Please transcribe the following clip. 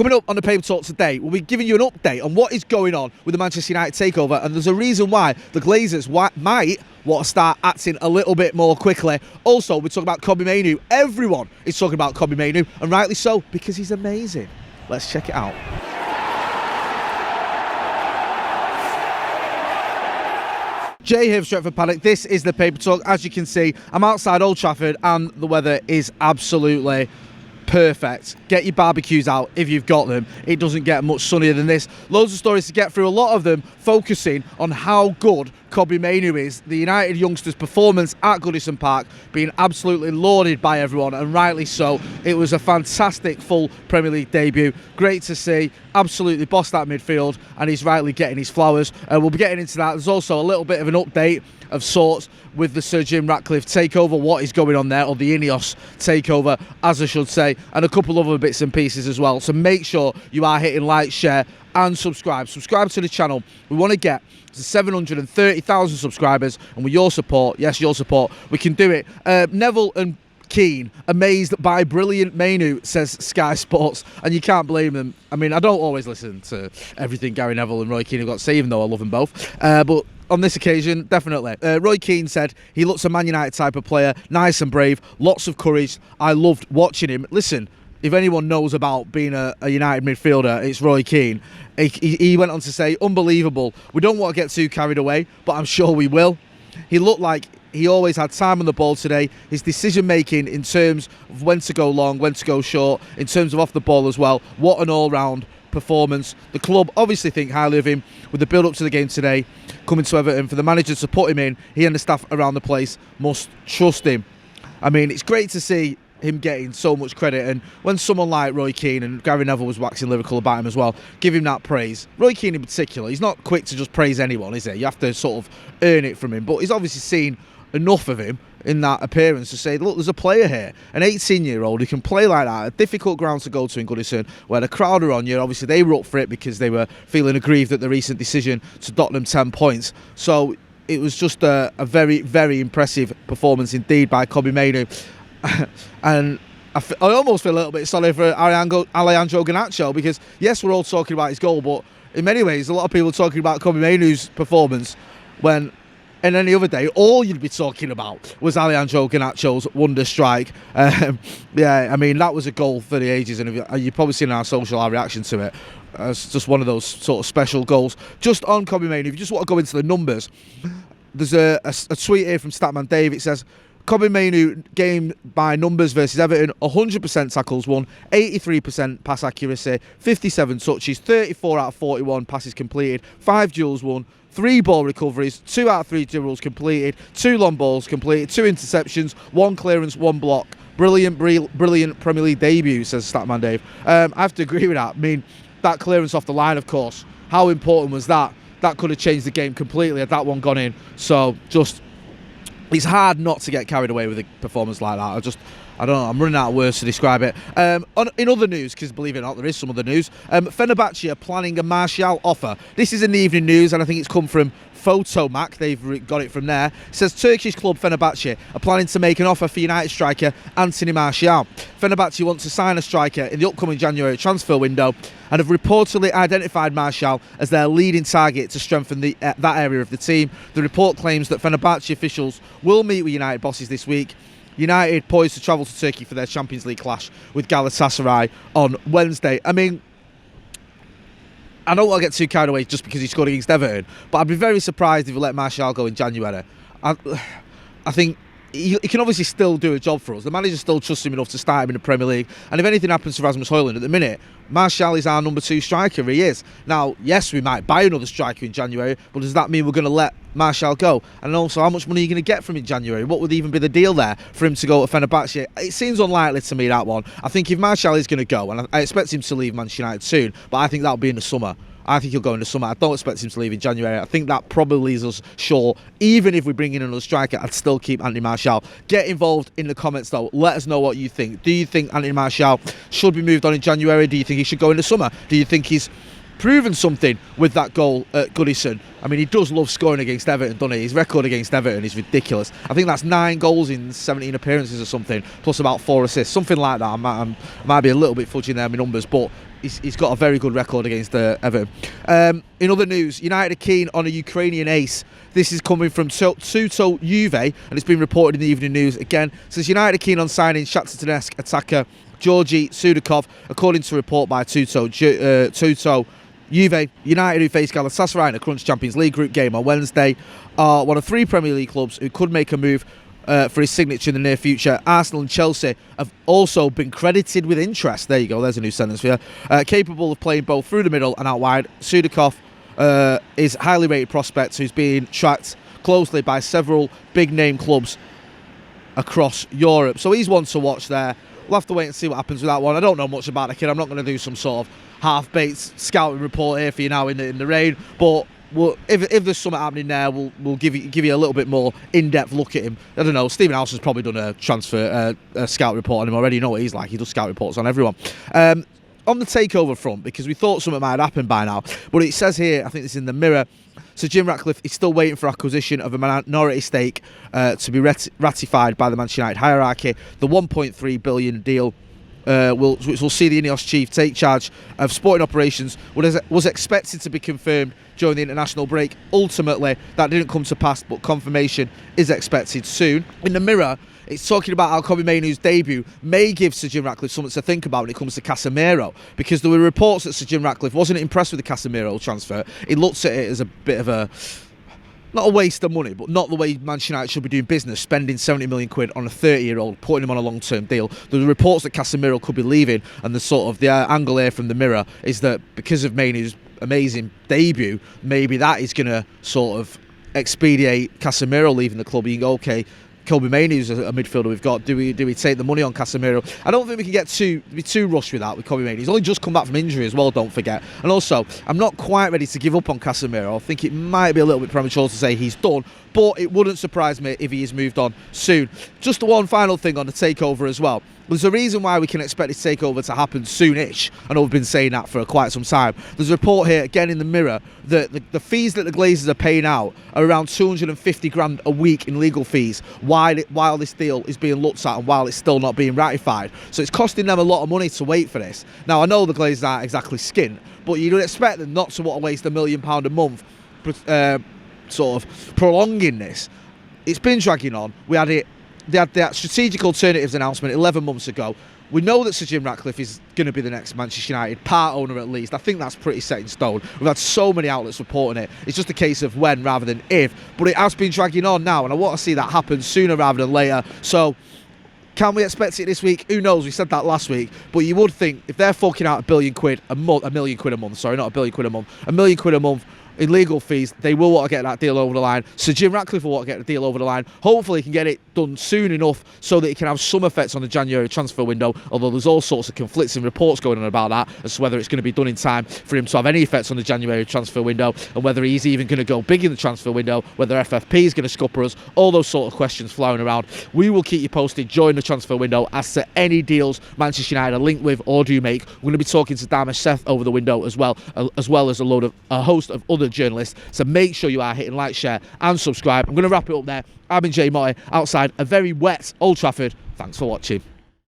Coming up on the Paper Talk today, we'll be giving you an update on what is going on with the Manchester United takeover, and there's a reason why the Glazers might want to start acting a little bit more quickly. Also, we're talking about Mainoo. Everyone is talking about Mainoo, and rightly so, because he's amazing. Let's check it out. Jay here from Stretford, Paddock. This is the Paper Talk. As you can see, I'm outside Old Trafford and the weather is absolutely perfect. Get your barbecues out if you've got them. It doesn't get much sunnier than this. Loads of stories to get through, a lot of them focusing on how good Mainoo is. The United youngsters' performance at Goodison Park being absolutely lauded by everyone, and rightly so. It was a fantastic full Premier League debut. Great to see. Absolutely bossed that midfield, and he's rightly getting his flowers. We'll be getting into that. There's also a little bit of an update of sorts with the Sir Jim Ratcliffe takeover, what is going on there, or the Ineos takeover, as I should say, and a couple of other bits and pieces as well. So make sure you are hitting like, share, and subscribe. Subscribe to the channel. We want to get to 730,000 subscribers, and with your support, yes, your support, we can do it. Neville and Keane amazed by brilliant Mainoo, says Sky Sports, and you can't blame them. I mean, I don't always listen to everything Gary Neville and Roy Keane have got to say, even though I love them both, but on this occasion, definitely. Roy Keane said he looks a Man United type of player, nice and brave, lots of courage. I loved watching him. Listen, if anyone knows about being a United midfielder, it's Roy Keane. He went on to say, unbelievable. We don't want to get too carried away, but I'm sure we will. He looked like he always had time on the ball today. His decision making in terms of when to go long, when to go short, in terms of off the ball as well. What an all-round performance. The club obviously think highly of him with the build up to the game today, coming to Everton. For the manager to put him in, he and the staff around the place must trust him. I mean, it's great to see him getting so much credit, and when someone like Roy Keane, and Gary Neville was waxing lyrical about him as well, give him that praise. Roy Keane in particular, he's not quick to just praise anyone, is he? You have to sort of earn it from him, but he's obviously seen enough of him in that appearance to say, look, there's a player here, an 18-year-old who can play like that, a difficult ground to go to in Goodison, where the crowd are on you. Obviously they were up for it because they were feeling aggrieved at the recent decision to dock them 10 points. So it was just a very, very impressive performance indeed by Mainoo. And I almost feel a little bit sorry for Alejandro Garnacho, because yes, we're all talking about his goal, but in many ways a lot of people are talking about Mainoo's performance, when in any other day all you'd be talking about was Alejandro Garnacho's wonder strike. Yeah, I mean, that was a goal for the ages, and you've probably seen our our reaction to it. It's just one of those sort of special goals. Just on Mainoo, if you just want to go into the numbers, there's a tweet here from Statman Dave. It says, Mainoo game by numbers versus Everton: 100% tackles won, 83% pass accuracy, 57 touches, 34 out of 41 passes completed, 5 duels won, 3 ball recoveries, 2 out of 3 duels completed, 2 long balls completed, 2 interceptions, 1 clearance, 1 block. Brilliant Premier League debut, says Statman Dave. I have to agree with that. I mean, that clearance off the line, of course, how important was that? That could have changed the game completely had that one gone in. So just, it's hard not to get carried away with a performance like that. I don't know, I'm running out of words to describe it. In other news, because believe it or not, there is some other news, Fenerbahce are planning a Martial offer. This is in the evening news, and I think it's come from Photomac. They've got it from there. It says Turkish club Fenerbahce are planning to make an offer for United striker Anthony Martial. Fenerbahce want to sign a striker in the upcoming January transfer window, and have reportedly identified Martial as their leading target to strengthen that area of the team. The report claims that Fenerbahce officials will meet with United bosses this week. United poised to travel to Turkey for their Champions League clash with Galatasaray on Wednesday. I mean, I don't want to get too carried away just because he scored against Everton, but I'd be very surprised if we let Martial go in January. I think he can obviously still do a job for us. The manager still trusts him enough to start him in the Premier League, and if anything happens to Rasmus Højlund at the minute, Martial is our number 2 striker. He is. Now, yes, we might buy another striker in January, but does that mean we're going to let Martial go? And also, how much money are you going to get from him in January? What would even be the deal there for him to go to Fenerbahce? It seems unlikely to me, that one. I think if Martial is going to go, and I expect him to leave Manchester United soon, but I think that'll be in the summer. I think he'll go in the summer. I don't expect him to leave in January. I think that probably leaves us short. Even if we bring in another striker, I'd still keep Anthony Martial. Get involved in the comments though. Let us know what you think. Do you think Anthony Martial should be moved on in January? Do you think he should go in the summer? Do you think he's proven something with that goal at Goodison? I mean, he does love scoring against Everton, doesn't he? His record against Everton is ridiculous. I think that's 9 goals in 17 appearances or something, plus about 4 assists, something like that. I might be a little bit fudging there with numbers, but he's got a very good record against Everton. In other news, United are keen on a Ukrainian ace. This is coming from Tuto Juve, and it's been reported in the Evening News again. It says United are keen on signing Shakhtar Donetsk attacker Georgi Sudakov, according to a report by Tuto Juve. United, who face Galatasaray in a Crunch Champions League group game on Wednesday, are one of 3 Premier League clubs who could make a move for his signature in the near future. Arsenal and Chelsea have also been credited with interest. There you go, there's a new sentence for you. Capable of playing both through the middle and out wide, Sudakov is a highly rated prospect who's being tracked closely by several big-name clubs across Europe. So he's one to watch there. We'll have to wait and see what happens with that one. I don't know much about the kid. I'm not going to do some sort of half-baked scouting report here for you now in the rain, but if there's something happening there, we'll give you a little bit more in-depth look at him. I don't know. Stephen House has probably done a scout report on him already. You know what he's like. He does scout reports on everyone. On the takeover front, because we thought something might happen by now, but it says here, I think it's in the Mirror, so Jim Ratcliffe is still waiting for acquisition of a minority stake to be ratified by the Manchester United hierarchy. The 1.3 billion deal, which will see the Ineos chief take charge of sporting operations, was expected to be confirmed during the international break. Ultimately, that didn't come to pass, but confirmation is expected soon. In the Mirror, it's talking about how Kobbie Mainoo's debut may give Sir Jim Ratcliffe something to think about when it comes to Casemiro, because there were reports that Sir Jim Ratcliffe wasn't impressed with the Casemiro transfer. He looked at it as a bit of a, not a waste of money, but not the way Manchester United should be doing business, spending 70 million quid on a 30-year-old, putting him on a long-term deal. There were reports that Casemiro could be leaving, and the angle here from the Mirror is that because of Mainoo's amazing debut, maybe that is going to sort of expedite Casemiro leaving the club. You can go, okay, Kobbie Mainoo's a midfielder we've got. Do we take the money on Casemiro? I don't think we can be too rushed with that with Kobbie Mainoo. He's only just come back from injury as well, don't forget. And also, I'm not quite ready to give up on Casemiro. I think it might be a little bit premature to say he's done, but it wouldn't surprise me if he is moved on soon. Just one final thing on the takeover as well. There's a reason why we can expect this takeover to happen soonish. I know we've been saying that for quite some time. There's a report here, again in the Mirror, that the fees that the Glazers are paying out are around 250 grand a week in legal fees while this deal is being looked at and while it's still not being ratified. So it's costing them a lot of money to wait for this. Now, I know the Glazers aren't exactly skint, but you'd expect them not to want to waste £1 million a month sort of prolonging this. It's been dragging on. They had that strategic alternatives announcement 11 months ago. We know that Sir Jim Ratcliffe is going to be the next Manchester United part owner at least. I think that's pretty set in stone. We've had so many outlets reporting it. It's just a case of when rather than if. But it has been dragging on now, and I want to see that happen sooner rather than later. So, can we expect it this week? Who knows? We said that last week. But you would think if they're forking out £1 million a month, sorry, not £1 billion a month, £1 million a month in legal fees, they will want to get that deal over the line. So Jim Ratcliffe will want to get the deal over the line. Hopefully he can get it done soon enough so that it can have some effects on the January transfer window, although there's all sorts of conflicting reports going on about that as to whether it's going to be done in time for him to have any effects on the January transfer window, and whether he's even going to go big in the transfer window, whether FFP is going to scupper us, all those sort of questions flying around. We will keep you posted during the transfer window as to any deals Manchester United are linked with or do make. We're going to be talking to Dharmesh Seth over the window as well as a host of other journalists. So make sure you are hitting like, share and subscribe. I'm going to wrap it up there. I've been Jay Motty outside a very wet Old Trafford. Thanks for watching.